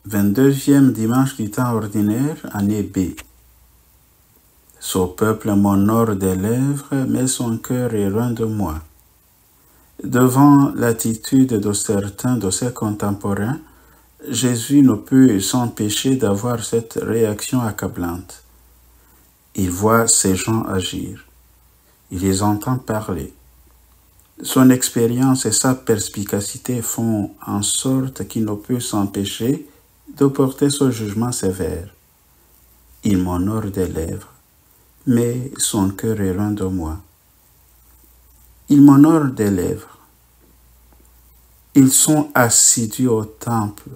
22e dimanche du temps ordinaire, année B. Son peuple m'honore des lèvres, mais son cœur est loin de moi. Devant l'attitude de certains de ses contemporains, Jésus ne peut s'empêcher d'avoir cette réaction accablante. Il voit ces gens agir. Il les entend parler. Son expérience et sa perspicacité font en sorte qu'il ne peut s'empêcher de porter ce jugement sévère. Il m'honore des lèvres, mais son cœur est loin de moi. Il m'honore des lèvres. Ils sont assidus au temple.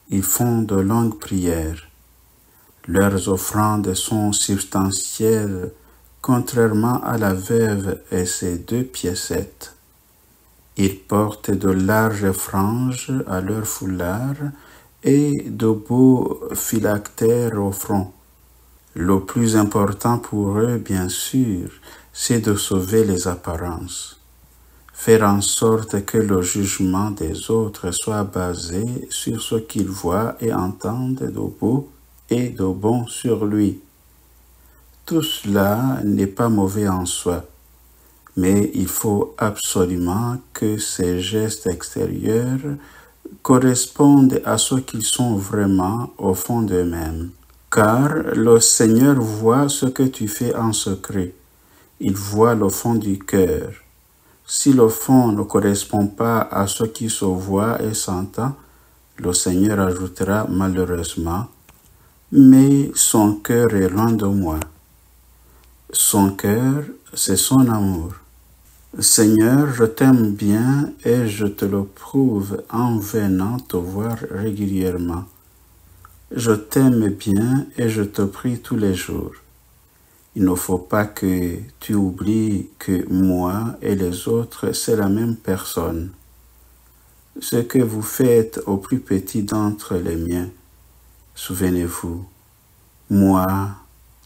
Ils font de longues prières. Leurs offrandes sont substantielles, contrairement à la veuve et ses 2 piécettes. Ils portent de larges franges à leur foulard et de beaux phylactères au front. Le plus important pour eux, bien sûr, c'est de sauver les apparences. Faire en sorte que le jugement des autres soit basé sur ce qu'ils voient et entendent de beau et de bon sur lui. Tout cela n'est pas mauvais en soi, mais il faut absolument que ces gestes extérieurs correspondent à ce qu'ils sont vraiment au fond d'eux-mêmes. Car le Seigneur voit ce que tu fais en secret. Il voit le fond du cœur. Si le fond ne correspond pas à ce qui se voit et s'entend, le Seigneur ajoutera malheureusement, mais son cœur est loin de moi. Son cœur, c'est son amour. Seigneur, je t'aime bien et je te le prouve en venant te voir régulièrement. Je t'aime bien et je te prie tous les jours. Il ne faut pas que tu oublies que moi et les autres, c'est la même personne. Ce que vous faites au plus petit d'entre les miens, souvenez-vous, moi,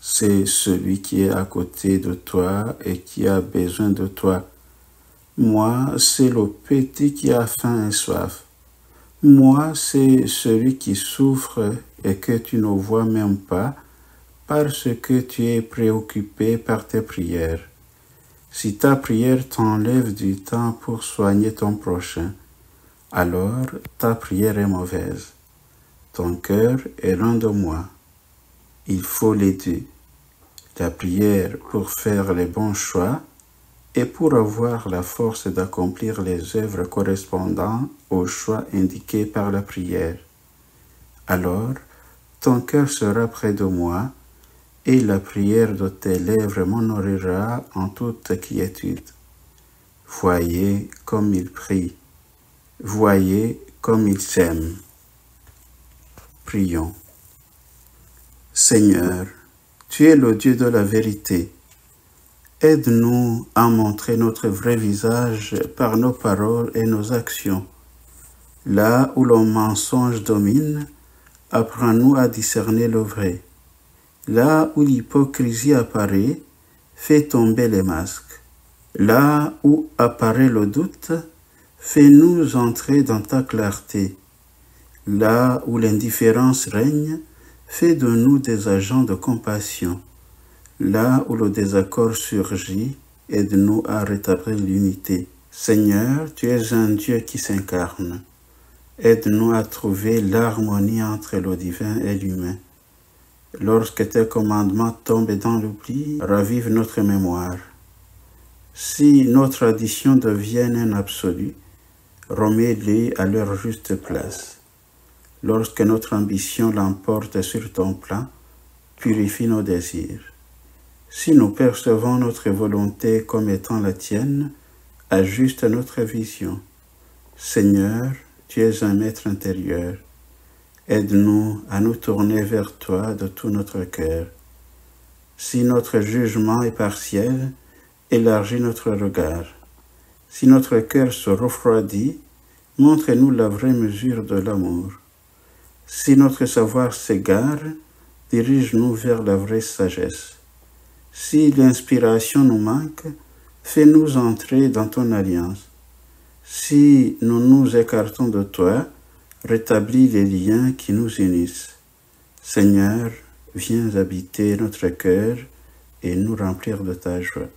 c'est celui qui est à côté de toi et qui a besoin de toi. Moi, c'est le petit qui a faim et soif. Moi, c'est celui qui souffre et que tu ne vois même pas parce que tu es préoccupé par tes prières. Si ta prière t'enlève du temps pour soigner ton prochain, alors ta prière est mauvaise. Ton cœur est loin de moi. Il faut les deux. La prière pour faire les bons choix et pour avoir la force d'accomplir les œuvres correspondant aux choix indiqués par la prière. Alors, ton cœur sera près de moi et la prière de tes lèvres m'honorera en toute quiétude. Voyez comme il prie. Voyez comme il s'aime. Prions. Seigneur, tu es le Dieu de la vérité. Aide-nous à montrer notre vrai visage par nos paroles et nos actions. Là où le mensonge domine, apprends-nous à discerner le vrai. Là où l'hypocrisie apparaît, fais tomber les masques. Là où apparaît le doute, fais-nous entrer dans ta clarté. Là où l'indifférence règne, fais de nous des agents de compassion. Là où le désaccord surgit, aide-nous à rétablir l'unité. Seigneur, tu es un Dieu qui s'incarne. Aide-nous à trouver l'harmonie entre le divin et l'humain. Lorsque tes commandements tombent dans l'oubli, ravive notre mémoire. Si nos traditions deviennent un absolu, remets-les à leur juste place. Lorsque notre ambition l'emporte sur ton plan, purifie nos désirs. Si nous percevons notre volonté comme étant la tienne, ajuste notre vision. Seigneur, tu es un maître intérieur. Aide-nous à nous tourner vers toi de tout notre cœur. Si notre jugement est partiel, élargis notre regard. Si notre cœur se refroidit, montre-nous la vraie mesure de l'amour. Si notre savoir s'égare, dirige-nous vers la vraie sagesse. Si l'inspiration nous manque, fais-nous entrer dans ton alliance. Si nous nous écartons de toi, rétablis les liens qui nous unissent. Seigneur, viens habiter notre cœur et nous remplir de ta joie.